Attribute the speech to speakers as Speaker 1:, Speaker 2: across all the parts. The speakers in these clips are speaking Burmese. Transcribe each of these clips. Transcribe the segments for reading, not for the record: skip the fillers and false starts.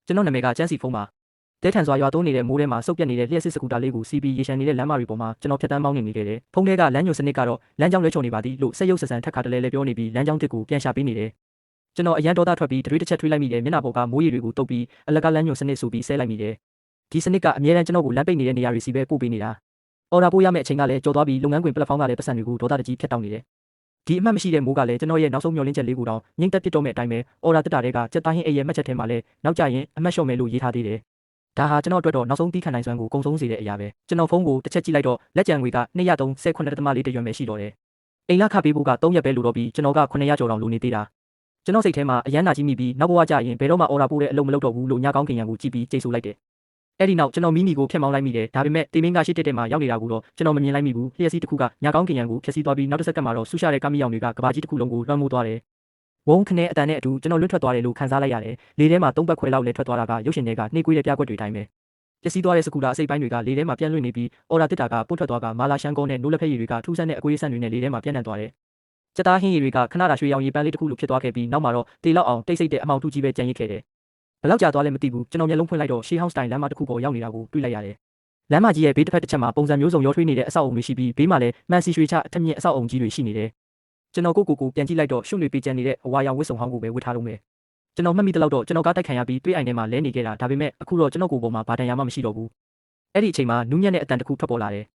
Speaker 1: ကျွန်တော်နာမည်ကကျန်းစီဖုံးပါတဲထန်စွာရွာတိုးနေတဲ့မိုးထဲမှာစုပ်ပြတ်နေတဲ့လျှက်စစ်စကူတာလေးကို CB ရေရှမ်းနေတဲ့လမ်းမတွေပေါ်မှာကျွန်တော်ဖြတ်တန်းမောင်းနေခဲ့တယ်ဖုံးထဲကလမ်းညွှန်စနစ်ကတော့လမ်းကြောင်းလွှဲချော်နေပါသည်လို့ဆက်ရုပ်ဆက်ဆန်ထက်ခါတလဲလဲပြောနေပြီးလမ်းကြောင်းတစ်ကိုပြန်ရှာပေးနေတယ်ကျွန်တော်အရန်ဒေါသထွက်ပြီးတရွေးတစ်ချက်ထွေးလိုက်မိတယ်မျက်နှာပေါ်ကမိုးရေတွေကိုတုပ်ပြီးအလကားလမ်းညွှန်စနစ်ဆိုပြီးဆဲလိုက်မိတယ်ဒီစနစ်ကအမြဲတမ်းကျွန်တော်ကိုလမ်းပိတ်နေတဲ့နေရာတွေစီပဲပို့ပေးနေတာအော်ဒါပို့ရမယ့်အချိန်ကလည်းကြော်သွားပြီးလုပ်ငန်းခွင်ပလက်ဖောင်းကလည်းပတ်စံတွေကိုဒေါသတကြီးဖြတ်တောက်နေတယ်ဒီအမှတ်မရှိတဲ့မိုးကလည်းကျွန်တော်ရဲ့နောက်ဆုံးမျှော်လင့်ချက်လေးကိုတောင်ငိမ့်တက်ပစ်တော့မဲ့အတိုင်းပဲအော်ဒါတက်တာတွေကစက်သားဟင်းအိရဲ့မှတ်ချက်ထဲမှာလည်းနောက်ကျရင်အမှတ်လျှော့မယ်လို့ရေးထားသေးတယ်ဒါဟာကျွန်တော်အတွက်တော့နောက်ဆုံးတီးခံနိုင်စွမ်းကိုကုံဆုံးစေတဲ့အရာပဲကျွန်တော်ဖုန်းကိုတစ်ချက်ကြည့်လိုက်တော့လက်ကျန်ငွေက239.4တရွမ်ပဲရှိတော့တယ်အိမ်လခပေးဖို့က3ရက်ပဲလိုတော့ပြီးကျွန်တော်က900ကျော်တောင်လိုနေသေးတာကျွန်တော်စိတ်ထဲမှာအရန်နာကြီးမိပြီးနောက်ဘဝကျရင်ဘယ်တော့မှအော်ဒါပို့တဲ့အလုပ်မလုပ်တော့ဘူးလို့ညကောင်းခင်ရန်ကိုကြည့်ပြီးကြိတ်ဆိုလိုက်တယ်အဲ့ဒီနောက်ကျွန်တော်မိမိကိုဖျက်မောင်းလိုက်မိတယ်ဒါပေမဲ့တေမင်းကရှစ်တက်တက်မှာရောက်နေတာကိုတော့ကျွန်တော်မမြင်လိုက်မိဘူးလျှက်စီးတစ်ခုကညကောင်းခင်ရန်ကိုဖျက်ဆီးသွားပြီးနောက်တစ်စက္ကန့်မှာတော့ဆူရှာတဲ့ကားမီးရောင်တွေကကဘာကြီးတစ်ခုလုံးကိုလွှမ်းမိုးသွားတယ်ဝုန်းခနဲ့အတန်နဲ့အတူကျွန်တော်လွတ်ထွက်သွားတယ်လို့ခံစားလိုက်ရတယ်လေထဲမှာ3ဘက်ခွဲလောက်လဲထွက်သွားတာကရုပ်ရှင်တွေကနှိကွေးတဲ့ပြကွက်တွေတိုင်းပဲပျက်စီးသွားတဲ့စကူတာအစိပ်ပိုင်းတွေကလေထဲမှာပြန့်လွင့်နေပြီးအော်ဒါတစ်တာကပွတ်ထွက်သွားကမာလာရှန်ကောနဲ့နိုးလက်ဖက်ရည်တွေကထူးဆန်းတဲ့အကွေးဆန်တွေနဲ့လေထဲမှာပြန့်နှံ့သွားတယ်စက်သားဟင်းရည်တွေကခဏတာရွှေရောင်ရည်ပန်းလေးတစ်ခုလိုဖြစ်သွားခဲ့ပြီးနောက်မှာတော့တေလောက်အောင်တိတ်ဆိတ်တဲ့အမောင်တူကြီးပဲကြံရစ်ခဲ့တယ်ဘယ်လောက်ကြာသွားလဲမသိဘူးကျွန်တော်မျက်လုံးဖွင့်လိုက်တော့ရှေးဟောင်းစတိုင်လမ်းမတစ်ခုပေါ်ရောက်နေတာကိုတွေ့လိုက်ရတယ်လမ်းမကြီးရဲ့ဘေးတစ်ဖက်တစ်ချက်မှာပုံစံမျိုးစုံရောထွေးနေတဲ့အဆောက်အုံတွေရှိပြီးဘေးမှာလည်းမှန်စီရွှေချအထက်မြင့်အဆောက်အုံကြီးတွေရှိနေတယ်ကျွန်တော်ကိုပြန်ကြည့်လိုက်တော့ရှုပ်နေပေးကျန်နေတဲ့အဝါရောင်ဝတ်စုံဟောင်းကိုပဲဝတ်ထားလုံးပဲကျွန်တော်မှတ်မိတဲ့လောက်တော့ကျွန်တော်ကားတိုက်ခံရပြီးတွေ့အိမ်ထဲမှာလဲနေခဲ့တာဒါပေမဲ့အခုတော့ကျွန်တော်ကိုယ်ပေါ်မှာဘာတန်ရာမှမရှိတော့ဘူးအဲ့ဒီအချိန်မှာနူးညံ့တဲ့အတန်တစ်ခုထွက်ပေါ်လာတ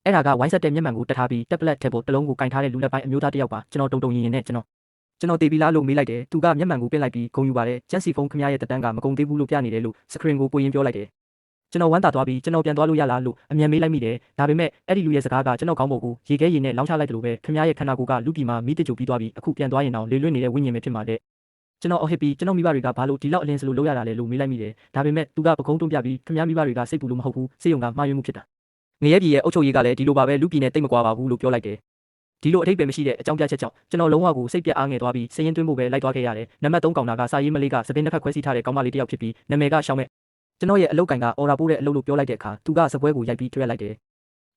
Speaker 1: ယ်အဲ့ဒါကဝိုင်းဆက်တဲ့မျက်မှန်ကိုတတ်ထားပြီးတက်ပလက်ထဲပေါ်တစ်လုံးကိုကင်ထားတဲ့လူလက်ပိုင်းအမျိုးသားတစ်ယောက်ပါကျွန်တော်တုံရင်နဲ့ကျွန်တော်တေးပြီးလားလို့မေးလိုက်တယ်သူကမျက်မှန်ကိုပင့်လိုက်ပြီးဂုံယူပါတယ်ကျန်းစီဖုန်းခမရဲ့တက်တန်းကမကုန်သေးဘူးလို့ပြနေတယ်လို့စခရင်ကိုပွေရင်ပြောလိုက်တယ်ကျွန်တော်ဝမ်းသာသွားပြီးကျွန်တော်ပြန်သွားလို့ရလားလို့အမြန်မေးလိုက်မိတယ်ဒါပေမဲ့အဲ့ဒီလူရဲ့စကားကကျွန်တော်ခေါင်းပေါ်ကိုရေခဲရေနဲ့လောင်းချလိုက်တယ်လို့ပဲခမရဲ့ခန္ဓာကိုယ်ကလူပြည်မှာမိတကြိုပြီးသွားပြီးအခုပြန်သွားရင်တော့လေလွင့်နေတဲ့ဝိညာဉ်ပဲဖြစ်မှာတဲ့ကျွန်တော်အဟစ်ပြီးကျွန်တော်မိဘတွေကဘာလို့ဒီလောက်အလင်းစလို့လုပ်ရတာလဲလို့မေးလိုက်မိတယ်ဒါပေမဲ့သူကပကုံးတွန်းပြပြီးခမမိဘတွေကစိတ်ပူလို့မဟုတ်ဘူးစေယုံကမှားယွင်းမှုဖြစ်တာငရဲပြည်ရဲ့အုပ်ချုပ်ရေးကလည်းဒီလိုပါပဲလူပြည်နဲ့တိတ်မကွာပါဘူးလို့ပြောလိုက်တယ်ဒီလိုအထိပ္ပယ်မရှိတဲ့အကြောင်းပြချက်ကြောင့်ကျွန်တော်လုံးဝကိုစိတ်ပြအားငယ်သွားပြီးစရင်သွင်းဖို့ပဲလိုက်သွားခဲ့ရတယ်နံပါတ်3ကောင်တာကစာရေးမလေးကစပင်းတစ်ဖက်ခွဲစီးထားတဲ့ကောင်မလေးတစ်ယောက်ဖြစ်ပြီးနာမည်ကရှောင်းမဲ့ကျွန်တော်ရဲ့အလုပ်ကင်ကအော်ဒါပို့တဲ့အလုပ်လို့ပြောလိုက်တဲ့အခါသူကစပွဲကိုရိုက်ပြီးထွက်လိုက်တယ်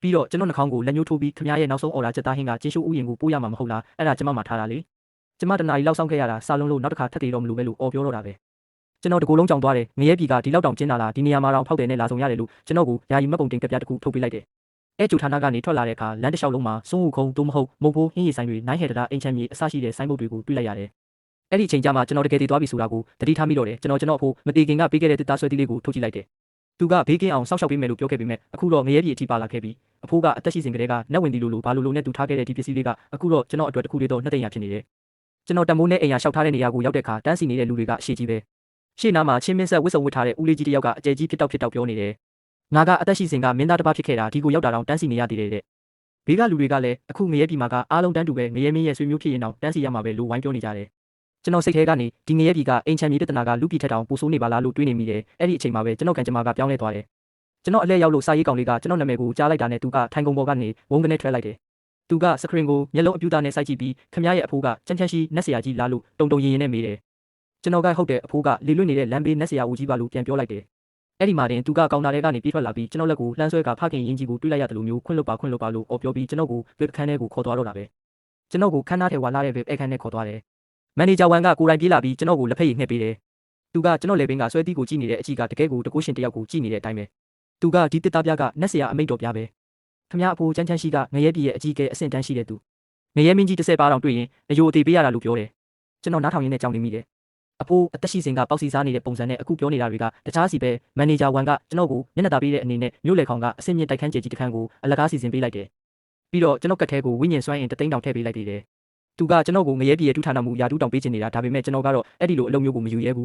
Speaker 1: ပြီးတော့ကျွန်တော်နှာခေါင်းကိုလက်ညှိုးထိုးပြီးခမရဲ့နောက်ဆုံးအော်ဒါချက်သားဟင်းကကျင်းရှိုးဥယျာဉ်ကိုပို့ရမှာမဟုတ်လားအဲ့ဒါကျမမှထားတာလေကျမတနားရီလောက်ဆောင်ခဲ့ရတာစာလုံးလို့နောက်တစ်ခါထပ်တည်တော့မလို့ပဲလို့အော်ပြောတော့တာပဲကျွန်တော်တကူလုံးကြောင်သွားတယ်ငရဲပြည်ကဒီလောက်တောင်ကျင်းလာလားဒီနေရာမှာတော့ဖောက်တယ်နဲ့လာဆောင်ရတယ်လို့ကျွန်တော်ကိုယာယီမတ်ပုံတင်ကပြတစ်ခုထုတ်ပေးလိုက်တယ်အဲကျူဌာနကနေထွက်လာတဲ့အခါလမ်းတစ်လျှောက်လုံးမှာစွန်းဦးခုံသို့မဟုတ်မုတ်ဖိုးဟင်းရည်ဆိုင်တွေနိုင်ဟဲတတာအင်ချမ်းမြေအစရှိတဲ့ဆိုင်းဘုတ်တွေကိုတွေ့လိုက်ရတယ်အဲ့ဒီအချိန်ကျမှကျွန်တော်တကယ်တည်သွားပြီဆိုတာကိုသတိထားမိတော့တယ်ကျွန်တော်အဖို့မတီခင်ကပေးခဲ့တဲ့တစ်သားဆွဲသီးလေးကိုထုတ်ကြည့်လိုက်တယ်သူကဘေးကင်းအောင်စောင့်ရှောက်ပေးမယ်လို့ပြောခဲ့ပေမဲ့အခုတော့ငရဲပြည်အထိပါလာခဲ့ပြီးအဖိုးကအသက်ရှိစဉ်ကတည်းကနတ်ဝင်တီလိုဘာလိုနဲ့သူထားခဲ့တဲ့ဒီပစ္စည်းလေးကအခုတော့ကျွန်တော်အတွက်တစ်ခုလေးတော့နှစ်သိန်းရဖြစ်နေတယ်ကျွန်တော်တမိုးနဲ့အိမ်ရရှောက်ထားတဲ့နေရာကိုရောက်တဲ့အခါတန်းစီနေတဲ့လူတွေကအရှိကြီးပဲရှေ့နားမှာချင်းမင်းဆက်ဝစ်စုံဝစ်ထားတဲ့ဦးလေးကြီးတစ်ယောက်ကအကျယ်ကြီးဖြစ်တောက်ပြောနေတယ်ငါကအသက်ရှိစဉ်ကမင်းသားတစ်ပါးဖြစ်ခဲ့တာဒီကိုရောက်တာတော့တန်းစီနေရသေးတယ်တဲ့ဘေးကလူတွေကလည်းအခုငရဲပြည်မှာကအားလုံးတန်းတူပဲငရဲမင်းရဲ့ဆွေမျိုးဖြစ်ရင်တော့တန်းစီရမှာပဲလို့ဝိုင်းပြောနေကြတယ်ကျွန်တော်စိတ်ထဲကနေဒီငရဲပြည်ကအင်ချမ်းမြေပြဿနာကလူပြည်ထက်တောင်ပိုဆိုးနေပါလားလို့တွေးနေမိတယ်အဲ့ဒီအချိန်မှာပဲကျွန်တော်ကန်ကျမကပြောင်းလဲသွားတယ်ကျွန်တော်အလဲရောက်လို့စာရေးကောင်လေးကကျွန်တော်နာမည်ကိုကြားလိုက်တာနဲ့သူကထိုင်ကုန်ပေါ်ကနေဝုန်းကနေထွက်လိုက်တယ်သူကစခရင်ကိုမျက်လုံးအပြူသားနဲ့စိုက်ကြည့်ပြီးခမရဲ့အဖိုးကချမ်းချမ်းရှိနက်ဆရာကြီးလားလို့တုံရင်နဲ့မေးတယ်ကျွန်တော်ကဟုတ်တယ်အဖိုးကလေလွတ်နေတဲ့လမ်းဘေးနက်ဆရာဦးကြီးပါလို့ပြန်ပြောလိုက်တယ်အဲ့ဒီမှာတင်သူကကောင်တာထဲကနေပြေးထွက်လာပြီးကျွန်တော်လက်ကိုလှမ်းဆွဲကဖခင်ရင်ကြီးကိုတွေးလိုက်ရတယ်လို့မျိုးခွင့်လွတ်ပါလို့အော်ပြောပြီးကျွန်တော်ကိုဘက်ခန်းထဲကိုခေါ်သွားတော့တာပဲကျွန်တော်ကိုခန်းသားထဲဝါလာတဲ့ဘက်အခန်းထဲခေါ်သွားတယ်မန်နေဂျာဝန်ကကိုယ်တိုင်ပြေးလာပြီးကျွန်တော်ကိုလက်ဖက်ရည်ငှက်ပေးတယ်သူကကျွန်တော်လေပင်ကဆွဲသီးကိုကြည့်နေတဲ့အကြည့်ကတကယ်ကိုတကိုးရှင်တယောက်ကိုကြည့်နေတဲ့အတိုင်းပဲသူကဒီတစ်သားပြားကနက်ဆရာအမိတ်တော်ပြားပဲခမအဖိုးချမ်းချမ်းရှိကငရဲပြည်ရဲ့အကြီးကဲအဆင့်တန်းရှိတဲ့သူငရဲမင်းကြီး30ပါးတောင်တွေ့ရင်အယိုအသေးပေးရတာလို့ပြောတယ်ကျွန်တော်နားထောင်ရင်းနဲ့ကြောင်နေမိတယ်အဖိုးအသက်ရှိစဉ်ကပေါက်စီစားနေတဲ့ပုံစံနဲ့အခုပြောနေတာတွေကတခြားစီပဲမန်နေဂျာဝန်ကကျွန်တော်ကိုမျက်နှာသာပေးတဲ့အနေနဲ့မြို့လေခေါင်ကအဆင့်မြင့်တိုက်ခန်းကျဲကြီးတစ်ခန်းကိုအလကားစီစဉ်ပေးလိုက်တယ်ပြီးတော့ကျွန်တော်ကတ်ထဲကိုဝိညာဉ်စွမ်းအင်တသိန်းတောင်ထည့်ပေးလိုက်သေးတယ်သူကကျွန်တော်ကိုငရဲပြည်ရဲ့ထူဌာနမှုယာတူးတောင်ပေးချင်နေတာဒါပေမဲ့ကျွန်တော်ကတော့အဲ့ဒီလိုအလုပ်မျိုးကိုမယူရဲဘူ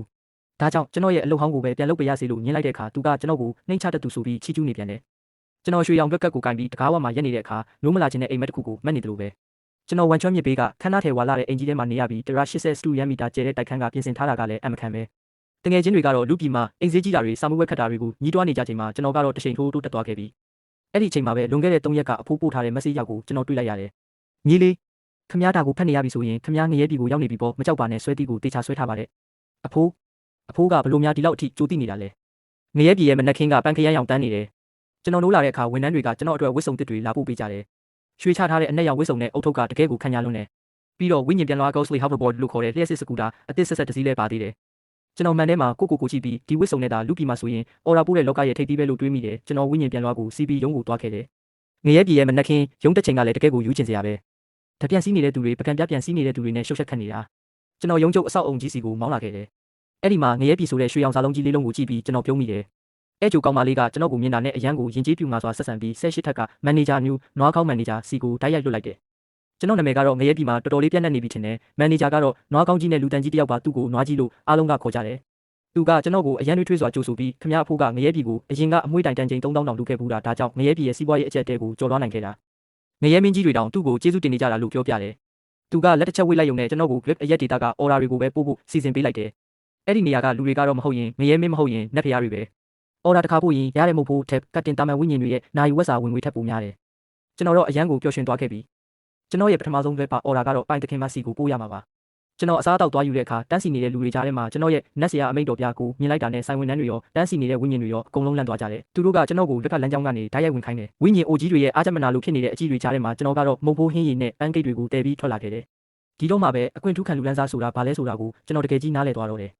Speaker 1: းဒါကြောင့်ကျွန်တော်ရဲ့အလုပ်ဟောင်းကိုပဲပြန်လုပ်ပေးရစီလို့ညှင်းလိုက်တဲ့အခါသူကကျွန်တော်ကိုနှိမ့်ချတတ်သူဆိုပြီးချီးကျူးနေပြန်တယ်ကျွန်တော်ရွှေရောင်ကက်ကက်ကိုကင်ပြီးတကားဝါမှာရက်နေတဲ့အခါနိုးမလာခြင်းနဲ့အိမ်မက်တစ်ခုကိုမှတ်နေတယ်လို့ပဲကျွန်တော်ဝန်ချွမ်းမြစ်ဘေးကခန်းသားထဲဝါလာတဲ့အင်ကြီးထဲမှာနေရပြီး180စတူရန်မီတာကျဲတဲ့တိုက်ခန်းကပြင်ဆင်ထားတာကလည်းအမခံပဲတငယ်ချင်းတွေကတော့လူပြည်မှာအိမ်ဈေးကြီးတာတွေစာမှုဝက်ခတ်တာတွေကိုညီးတွားနေကြချိန်မှာကျွန်တော်ကတော့တချိန်ထိုးတိုးတက်သွားခဲ့ပြီအဲ့ဒီအချိန်မှာပဲလွန်ခဲ့တဲ့3ရက်ကအဖိုးပို့ထားတဲ့ message ရောက်ကိုကျွန်တော်တွေ့လိုက်ရတယ်ညီလေးခမ ्या တာကိုဖတ်နေရပြီဆိုရင်ခမ ्या ငရဲပြည်ကိုရောက်နေပြီပေါ့မကြောက်ပါနဲ့ဆွဲတီးကိုတေချာဆွဲထားပါတဲ့အဖိုးကဘလို့များဒီလောက်အထိကြိုတိနေတာလဲငရဲပြည်ရဲ့မနက်ခင်းကပန်းခရမ်းရောင်တန်းနေတယ်ကျွန်တော်နိုးလာတဲ့အခါဝန်ထမ်းတွေကကျွန်တော်အတွက်ဝစ်စုံတစ်တွေလာပို့ပေးကြတယ်ရွှေချထားတဲ့အနက်ရောင်ဝစ်စုံနဲ့အုတ်ထုပ်ကတကယ်ကိုခံရလွန်းတယ်ပြီးတော့ဝိညာဉ်ပြန်လွှား Ghostly Hoverboard လို့ခေါ်တဲ့လျှက်စစ်စကူတာအသစ်ဆက်တစည်းလဲပါသေးတယ် ကျွန်တော်မှန်ထဲမှာကိုကြည့်ပြီးဒီဝစ်စုံနေတာလူပြည်မှာဆိုရင်အော်ရာပိုးတဲ့လောကရဲ့ထိပ်ပြီးပဲလို့တွေးမိတယ်ကျွန်တော်ဝိညာဉ်ပြန်လွှားကို CB ရုံးကိုသွားခဲ့တယ်ငရဲပြည်ရဲ့မနက်ခင်းရုံးတက်ချိန်ကလည်းတကယ်ကိုယူကျင်စရာပဲတပြန်စီးနေတဲ့သူတွေပကံပြပြန်စီးနေတဲ့သူတွေနဲ့ရှုပ်ရှက်ခတ်နေတာကျွန်တော်ရုံးချုပ်အဆောက်အုံကြီးစီကိုမောင်းလာခဲ့တယ်အဲ့ဒီမှာငရဲပြည်ဆိုတဲ့ရွှေရောင်စာလုံးကြီးလေးလုံးကိုကြည့်ပြီးကျွန်တော်ပြုံးမိတယ်အဲ့ကျိုကောင်မလေးကကျွန်တော်ကိုမြင်တာနဲ့အရန်ကိုယဉ်ကျေးပြူငါစွာဆက်ဆံပြီး18ထက်ကမန်နေဂျာမျိုးနွားကောင်းမန်နေဂျာစီကိုတိုက်ရိုက်လွတ်လိုက်တယ်ကျွန်တော်နာမည်ကတော့ငရဲပြည်မှာတော်တော်လေးပြန့်နှံ့နေပြီထင်တယ်မန်နေဂျာကတော့နွားကောင်းကြီးနဲ့လူတန်ကြီးတယောက်ပါသူ့ကိုနွားကြီးလို့အားလုံးကခေါ်ကြတယ်သူကကျွန်တော်ကိုအရန်ထွေးစွာကြိုးဆိုပြီးခမရအဖိုးကငရဲပြည်ကိုအရင်ကအမွှေးတိုင်တန်ချိန်3000တောင်လူခဲ့ဘူးတာဒါကြောင့်ငရဲပြည်ရဲ့စီးပွားရေးအကျက်တဲကိုကျော်လွှားနိုင်ခဲ့တာငရဲမင်းကြီးတွေတောင်သူ့ကိုကျေးဇူးတင်နေကြတာလို့ပြောပြတယ်သူကလက်တစ်ချက်ဝိတ်လိုက်ရုံနဲ့ကျွန်တော်ကို grip အရက်ဒေတာကအော်ရာတွေကိုပဲပို့ဖို့စီစဉ်ပေးလိုက်တယ်အဲ့ဒီနေရာကလူတွေကတော့မဟုတ်ရင်ငရဲမင်းမဟုတ်ရင်နက်ဖျားတွေပဲအော်ရာတစ်ခါပို့ရင်ရတဲ့မဟုတ်ဖို့ထက်ကတ်တင်တာမန်ဝိညာဉ်တွေရဲ့နိုင်ဝက်စာဝင်ငွေထက်ပိုများတယ်ကျွန်တော်တော့အရန်ကိုပျော်ရွှင်သွားခဲ့ပြီကျွန်တော်ရဲ့ပထမဆုံးပဲပါအော်ရာကတော့ပိုင်တခင်မစီကိုပို့ရမှာပါကျွန်တော်အစားအသောက်သွားယူတဲ့အခါတန်းစီနေတဲ့လူတွေကြားထဲမှာကျွန်တော်ရဲ့နက်ဆရာအမိတ်တော်ပြကိုမြင်လိုက်တာနဲ့ဆိုင်ဝင်နှန်းတွေရောတန်းစီနေတဲ့ဝိညာဉ်တွေရောအကုန်လုံးလန့်သွားကြတယ်သူတို့ကကျွန်တော်ကိုလက်ကလမ်းကြောင်းကနေဓာတ်ရိုက်ဝင်ခိုင်းတယ်ဝိညာဉ်အိုကြီးတွေရဲ့အားချက်မနာလို့ဖြစ်နေတဲ့အကြည့်တွေကြားထဲမှာကျွန်တော်ကတော့မုံဖိုးဟင်းရည်နဲ့ပန်းကိတ်တွေကိုတည်ပြီးထွက်လာခဲ့တယ်ဒီတော့မှပဲအခွင့်ထူးခံလူလန်းစားဆိုတာဘာလဲဆိုတာကိုကျွန်တော်တကယ်ကြီးနားလည်သွားတော့တယ်